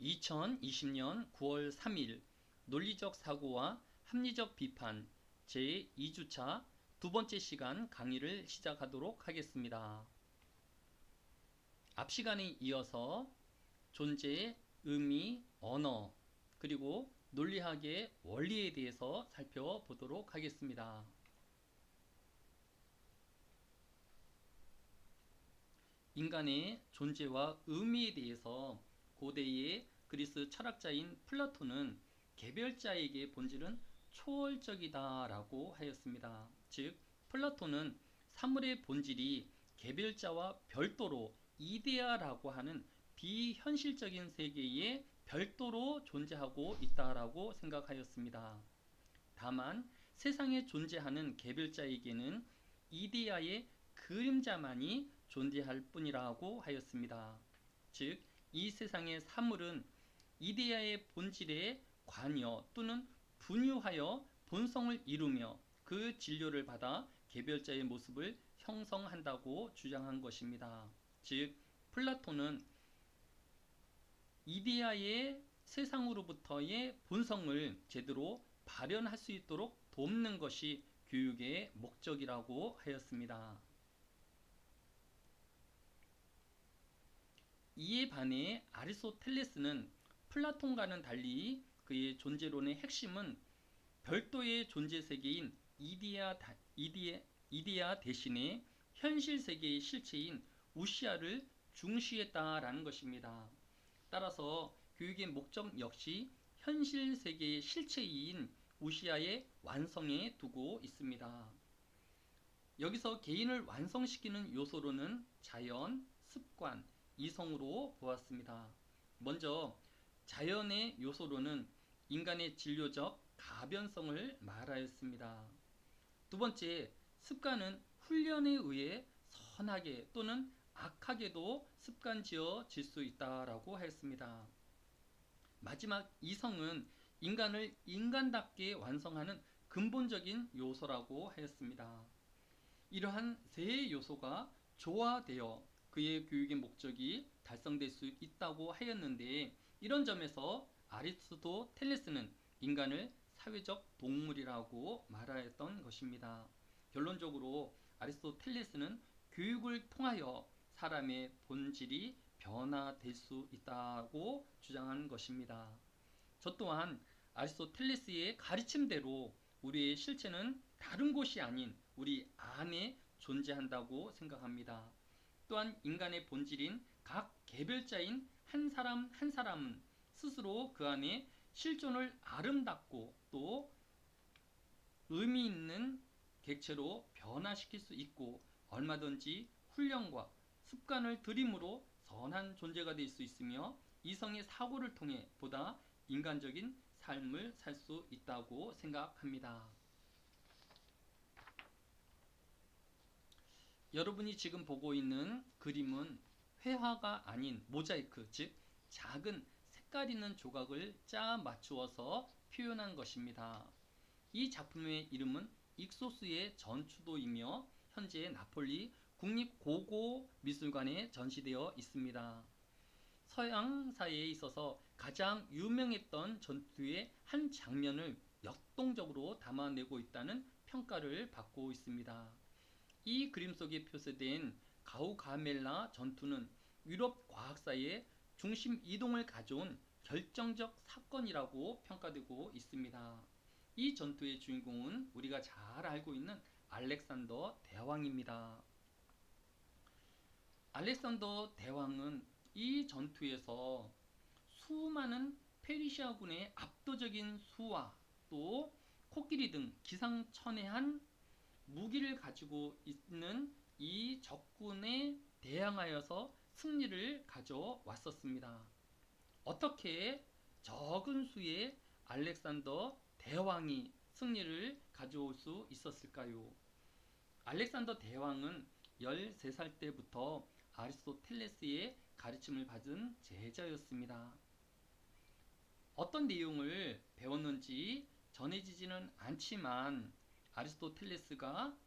2020년 9월 3일 논리적 사고와 합리적 비판 제2주차 두 번째 시간 강의를 시작하도록 하겠습니다. 앞 시간에 이어서 존재, 의미, 언어, 그리고 논리학의 원리에 대해서 살펴보도록 하겠습니다. 인간의 존재와 의미에 대해서 고대의 그리스 철학자인 플라톤은 개별자에게 본질은 초월적이다 라고 하였습니다. 즉 플라톤은 사물의 본질이 개별자와 별도로 이데아라고 하는 비현실적인 세계에 별도로 존재하고 있다라고 생각하였습니다. 다만 세상에 존재하는 개별자에게는 이데아의 그림자만이 존재할 뿐이라고 하였습니다. 즉, 이 세상의 사물은 이데아의 본질에 관여 또는 분유하여 본성을 이루며 그 진료를 받아 개별자의 모습을 형성한다고 주장한 것입니다. 즉, 플라톤은 이데아의 세상으로부터의 본성을 제대로 발현할 수 있도록 돕는 것이 교육의 목적이라고 하였습니다. 이에 반해 아리스토텔레스는 플라톤과는 달리 그의 존재론의 핵심은 별도의 존재 세계인 이데아 대신에 현실 세계의 실체인 우시아를 중시했다라는 것입니다. 따라서 교육의 목적 역시 현실 세계의 실체인 우시아의 완성에 두고 있습니다. 여기서 개인을 완성시키는 요소로는 자연, 습관, 이성으로 보았습니다. 먼저 자연의 요소로는 인간의 진료적 가변성을 말하였습니다. 두 번째, 습관은 훈련에 의해 선하게 또는 악하게도 습관지어질 수 있다라고 하였습니다. 마지막 이성은 인간을 인간답게 완성하는 근본적인 요소라고 하였습니다. 이러한 세 요소가 조화되어 그의 교육의 목적이 달성될 수 있다고 하였는데, 이런 점에서 아리스토텔레스는 인간을 사회적 동물이라고 말하였던 것입니다. 결론적으로 아리스토텔레스는 교육을 통하여 사람의 본질이 변화될 수 있다고 주장한 것입니다. 저 또한 아리스토텔레스의 가르침대로 우리의 실체는 다른 곳이 아닌 우리 안에 존재한다고 생각합니다. 또한 인간의 본질인 각 개별자인 한 사람 한 사람은 스스로 그 안에 실존을 아름답고 또 의미 있는 객체로 변화시킬 수 있고, 얼마든지 훈련과 습관을 들임으로 선한 존재가 될 수 있으며 이성의 사고를 통해 보다 인간적인 삶을 살 수 있다고 생각합니다. 여러분이 지금 보고 있는 그림은 회화가 아닌 모자이크, 즉 작은 색깔 있는 조각을 짜 맞추어서 표현한 것입니다. 이 작품의 이름은 익소스의 전추도이며 현재 나폴리 국립고고미술관에 전시되어 있습니다. 서양사회에 있어서 가장 유명했던 전투의 한 장면을 역동적으로 담아내고 있다는 평가를 받고 있습니다. 이 그림 속에 표시된 가우가멜라 전투는 유럽 과학사의 중심 이동을 가져온 결정적 사건이라고 평가되고 있습니다. 이 전투의 주인공은 우리가 잘 알고 있는 알렉산더 대왕입니다. 알렉산더 대왕은 이 전투에서 수많은 페르시아군의 압도적인 수와 또 코끼리 등 기상천외한 무기를 가지고 있는 이 적군에 대항하여서 승리를 가져왔었습니다. 어떻게 적은 수의 알렉산더 대왕이 승리를 가져올 수 있었을까요? 알렉산더 대왕은 13살 때부터 아리스토텔레스의 가르침을 받은 제자였습니다. 어떤 내용을 배웠는지 전해지지는 않지만 아리스토텔레스가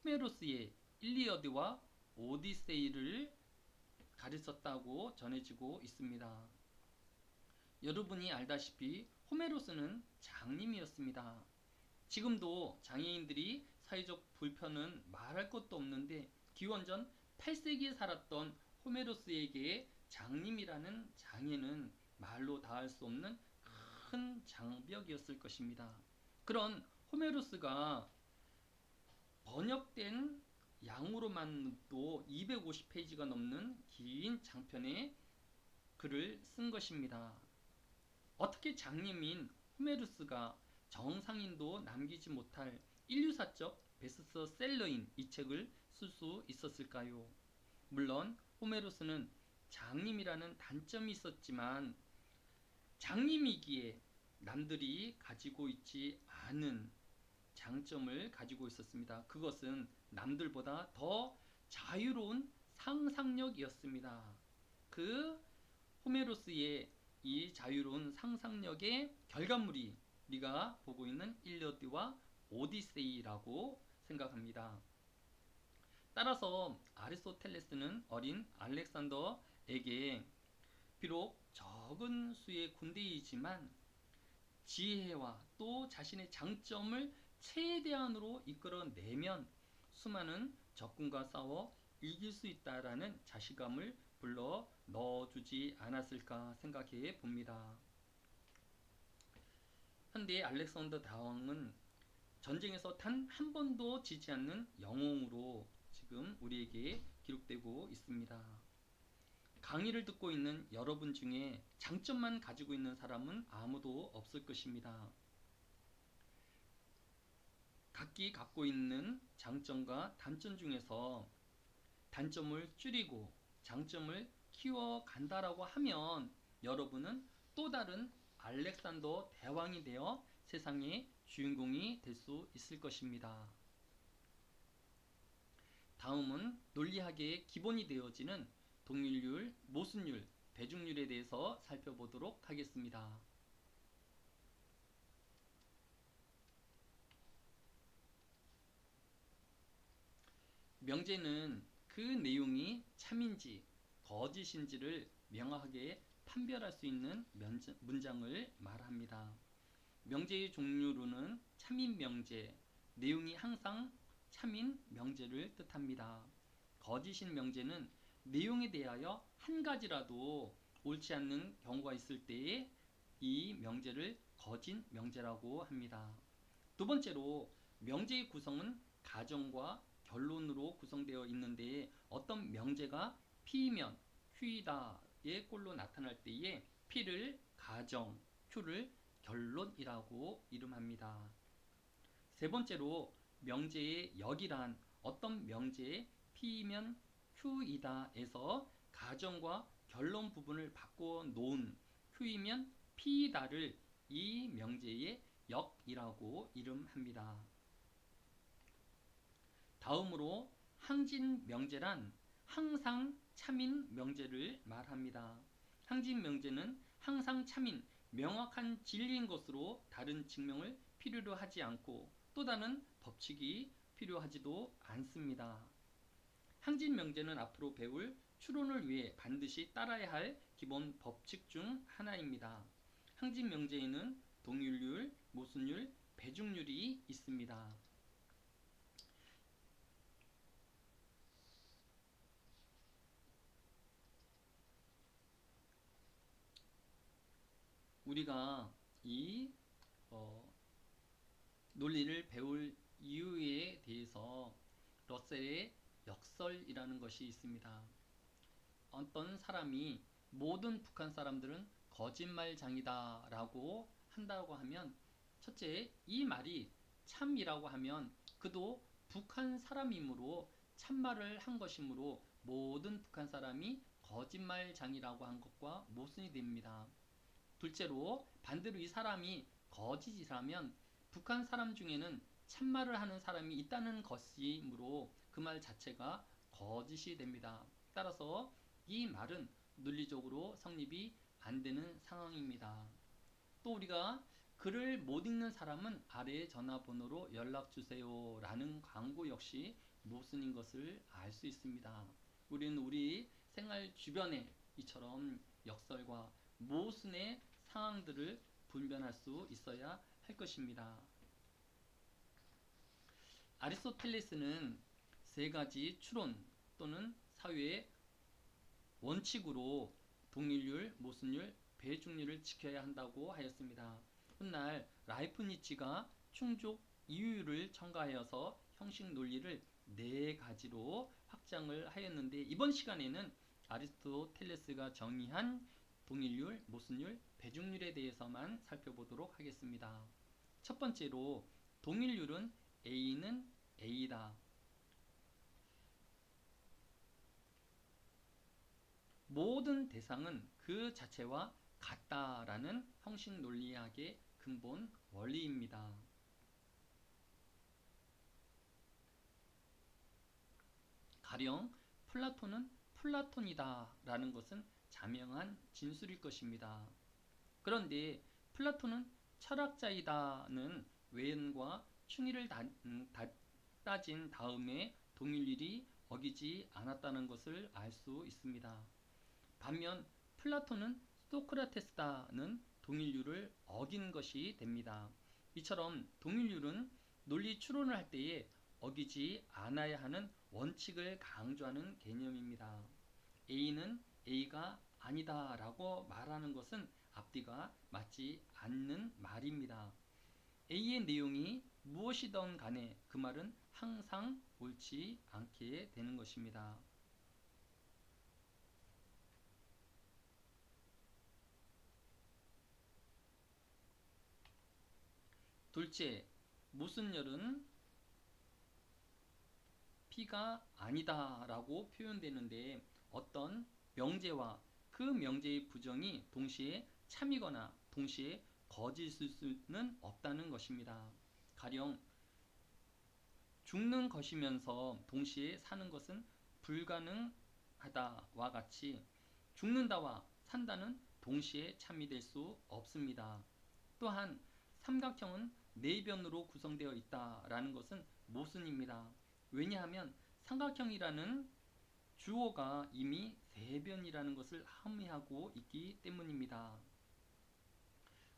호메로스의 일리어드와 오디세이를 가르쳤다고 전해지고 있습니다. 여러분이 알다시피 호메로스는 장님이었습니다. 지금도 장애인들이 사회적 불편은 말할 것도 없는데 기원전 8세기에 살았던 호메로스에게 장님이라는 장애는 말로 다할 수 없는 큰 장벽이었을 것입니다. 그런 호메로스가 번역된 양으로만도 250페이지가 넘는 긴 장편의 글을 쓴 것입니다. 어떻게 장님인 호메로스가 정상인도 남기지 못할 인류사적 베스트셀러인 이 책을 쓸 수 있었을까요? 물론 호메로스는 장님이라는 단점이 있었지만 장님이기에 남들이 가지고 있지 않은 장점을 가지고 있었습니다. 그것은 남들보다 더 자유로운 상상력이었습니다. 그 호메로스의 이 자유로운 상상력의 결과물이 우리가 보고 있는 일리어드와 오디세이라고 생각합니다. 따라서 아리스토텔레스는 어린 알렉산더에게 비록 적은 수의 군대이지만 지혜와 또 자신의 장점을 최대한으로 이끌어내면 수많은 적군과 싸워 이길 수 있다라는 자신감을 불러 넣어주지 않았을까 생각해 봅니다. 현대 알렉산더 다왕은 전쟁에서 단 한 번도 지지 않는 영웅으로 지금 우리에게 기록되고 있습니다. 강의를 듣고 있는 여러분 중에 장점만 가지고 있는 사람은 아무도 없을 것입니다. 각기 갖고 있는 장점과 단점 중에서 단점을 줄이고 장점을 키워간다라고 하면 여러분은 또 다른 알렉산더 대왕이 되어 세상의 주인공이 될 수 있을 것입니다. 다음은 논리학의 기본이 되어지는 동일률, 모순율, 대중률에 대해서 살펴보도록 하겠습니다. 명제는 그 내용이 참인지 거짓인지를 명확하게 판별할 수 있는 문장을 말합니다. 명제의 종류로는 참인 명제, 내용이 항상 참인 명제를 뜻합니다. 거짓인 명제는 내용에 대하여 한 가지라도 옳지 않는 경우가 있을 때에 이 명제를 거짓 명제라고 합니다. 두 번째로 명제의 구성은 가정과 결론으로 구성되어 있는데 어떤 명제가 P면 Q이다의 꼴로 나타날 때에 P를 가정, Q를 결론이라고 이름합니다. 세 번째로 명제의 역이란 어떤 명제의 P면 Q이다에서 가정과 결론 부분을 바꿔 놓은 Q이면 P다를 이 명제의 역이라고 이름합니다. 다음으로 항진 명제란 항상 참인 명제를 말합니다. 항진 명제는 항상 참인 명확한 진리인 것으로 다른 증명을 필요로 하지 않고 또 다른 법칙이 필요하지도 않습니다. 항진 명제는 앞으로 배울 추론을 위해 반드시 따라야 할 기본 법칙 중 하나입니다. 항진 명제에는 동일률, 모순율, 배중률이 있습니다. 우리가 이 논리를 배울 이유에 대해서 러셀의 역설이라는 것이 있습니다. 어떤 사람이 모든 북한 사람들은 거짓말장이다 라고 한다고 하면 첫째, 이 말이 참이라고 하면 그도 북한 사람이므로 참말을 한 것이므로 모든 북한 사람이 거짓말장이라고 한 것과 모순이 됩니다. 둘째로 반대로 이 사람이 거짓이라면 북한 사람 중에는 참말을 하는 사람이 있다는 것이므로 그 말 자체가 거짓이 됩니다. 따라서 이 말은 논리적으로 성립이 안 되는 상황입니다. 또 우리가 글을 못 읽는 사람은 아래 전화번호로 연락주세요 라는 광고 역시 모순인 것을 알 수 있습니다. 우리는 우리 생활 주변에 이처럼 역설과 모순의 상황들을 분별할 수 있어야 할 것입니다. 아리스토텔레스는 세 가지 추론 또는 사회의 원칙으로 동일률, 모순율, 배중률을 지켜야 한다고 하였습니다. 훗날 라이프니츠가 충족 이유율을 첨가하여서 형식 논리를 네 가지로 확장을 하였는데, 이번 시간에는 아리스토텔레스가 정의한 동일률, 모순율, 배중률에 대해서만 살펴보도록 하겠습니다. 첫 번째로 동일률은 A는 A다. 모든 대상은 그 자체와 같다라는 형식 논리학의 근본 원리입니다. 가령 플라톤은 플라톤이다 라는 것은 자명한 진술일 것입니다. 그런데 플라톤은 철학자이다는 외연과 충의를 따진 다음에 동일률이 어기지 않았다는 것을 알 수 있습니다. 반면 플라톤은 소크라테스다는 동일률을 어긴 것이 됩니다. 이처럼 동일률은 논리 추론을 할 때에 어기지 않아야 하는 원칙을 강조하는 개념입니다. A는 A가 아니다 라고 말하는 것은 앞뒤가 맞지 않는 말입니다. A의 내용이 무엇이든 간에 그 말은 항상 옳지 않게 되는 것입니다. 둘째, 모순율은 P가 아니다 라고 표현되는데, 어떤 명제와 그 명제의 부정이 동시에 참이거나 동시에 거짓일 수는 없다는 것입니다. 가령 죽는 것이면서 동시에 사는 것은 불가능하다와 같이 죽는다와 산다는 동시에 참이 될 수 없습니다. 또한 삼각형은 네 변으로 구성되어 있다라는 것은 모순입니다. 왜냐하면 삼각형이라는 주어가 이미 세 변이라는 것을 함의하고 있기 때문입니다.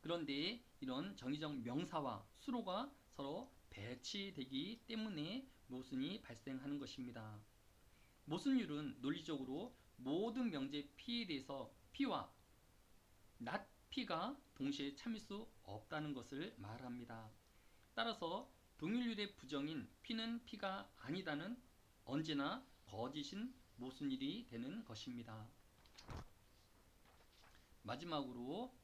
그런데 이런 정의적 명사와 수로가 서로 배치되기 때문에 모순이 발생하는 것입니다. 모순율은 논리적으로 모든 명제 P에 대해서 P와 not P가 동시에 참일 수 없다는 것을 말합니다. 따라서 동일률의 부정인 P는 P가 아니다는 언제나 거짓인 모순율이 되는 것입니다. 마지막으로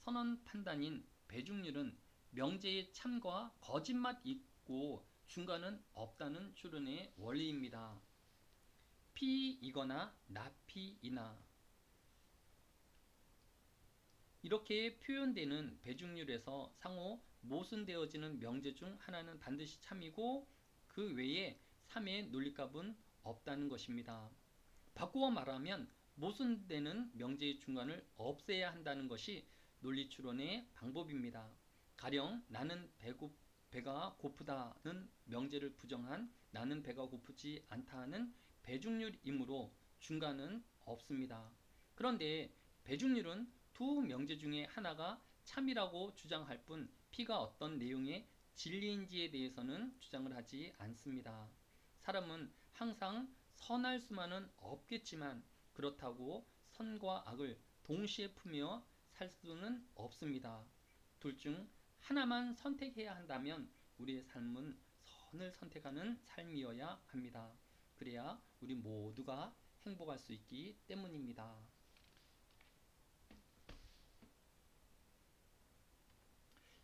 선언 판단인 배중률은 명제의 참과 거짓만 있고 중간은 없다는 추론의 원리입니다. P이거나 not P이나 이렇게 표현되는 배중률에서 상호 모순되어지는 명제 중 하나는 반드시 참이고 그 외에 3의 논리값은 없다는 것입니다. 바꾸어 말하면 모순되는 명제의 중간을 없애야 한다는 것이 논리 추론의 방법입니다. 가령 나는 배가 고프다는 명제를 부정한 나는 배가 고프지 않다는 배중률이므로 중간은 없습니다. 그런데 배중률은 두 명제 중에 하나가 참이라고 주장할 뿐 P가 어떤 내용의 진리인지에 대해서는 주장을 하지 않습니다. 사람은 항상 선할 수만은 없겠지만 그렇다고 선과 악을 동시에 품며 살 수는 없습니다. 둘 중 하나만 선택해야 한다면 우리의 삶은 선을 선택하는 삶이어야 합니다. 그래야 우리 모두가 행복할 수 있기 때문입니다.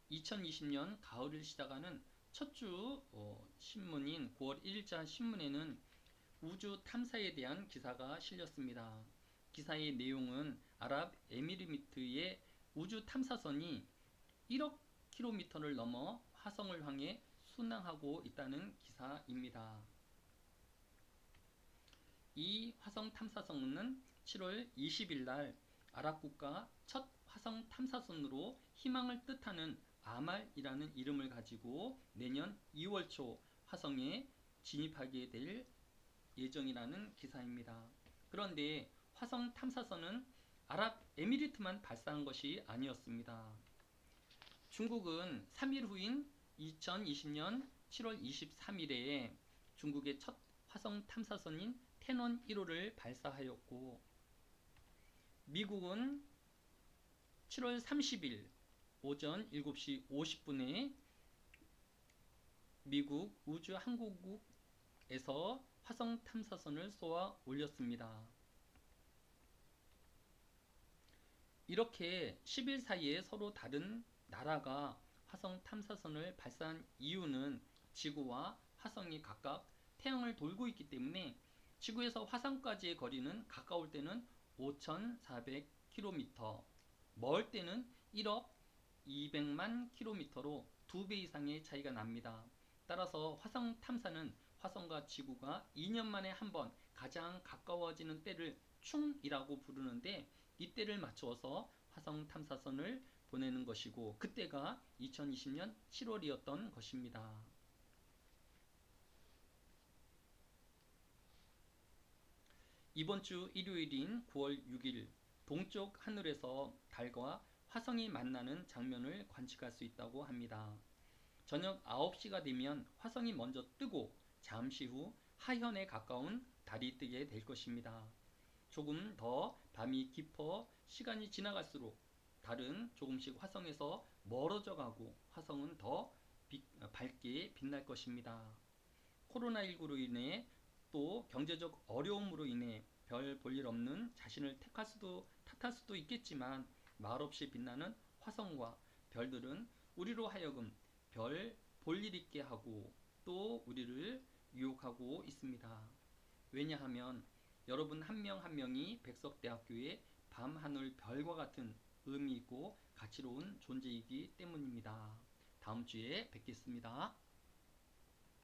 2020년 가을을 시작하는 첫 주 신문인 9월 1일자 신문에는 우주 탐사에 대한 기사가 실렸습니다. 기사의 내용은 아랍에미리트의 우주 탐사선이 1억 킬로미터를 넘어 화성을 향해 순항하고 있다는 기사입니다. 이 화성 탐사선은 7월 20일 날 아랍 국가 첫 화성 탐사선으로 희망을 뜻하는 아말이라는 이름을 가지고 내년 2월 초 화성에 진입하게 될 예정이라는 기사입니다. 그런데 화성 탐사선은 아랍에미리트만 발사한 것이 아니었습니다. 중국은 3일 후인 2020년 7월 23일에 중국의 첫 화성 탐사선인 태넌 1호를 발사하였고, 미국은 7월 30일 오전 7시 50분에 미국 우주항공국에서 화성 탐사선을 쏘아 올렸습니다. 이렇게 10일 사이에 서로 다른 나라가 화성 탐사선을 발사한 이유는 지구와 화성이 각각 태양을 돌고 있기 때문에 지구에서 화성까지의 거리는 가까울 때는 5,400km, 멀 때는 1억 200만 km로 2배 이상의 차이가 납니다. 따라서 화성 탐사는 화성과 지구가 2년 만에 한 번 가장 가까워지는 때를 충이라고 부르는데, 이때를 맞추어서 화성 탐사선을 보내는 것이고, 그때가 2020년 7월이었던 것입니다. 이번 주 일요일인 9월 6일 동쪽 하늘에서 달과 화성이 만나는 장면을 관측할 수 있다고 합니다. 저녁 9시가 되면 화성이 먼저 뜨고 잠시 후 하현에 가까운 달이 뜨게 될 것입니다. 조금 더 밤이 깊어 시간이 지나갈수록 달은 조금씩 화성에서 멀어져 가고 화성은 더 밝게 빛날 것입니다. 코로나19로 인해 또 경제적 어려움으로 인해 별 볼 일 없는 자신을 탓할 수도 있겠지만, 말없이 빛나는 화성과 별들은 우리로 하여금 별 볼 일 있게 하고 또 우리를 유혹하고 있습니다. 왜냐하면 여러분 한 명 한 명이 백석대학교의 밤하늘 별과 같은 의미 있고 가치로운 존재이기 때문입니다. 다음 주에 뵙겠습니다.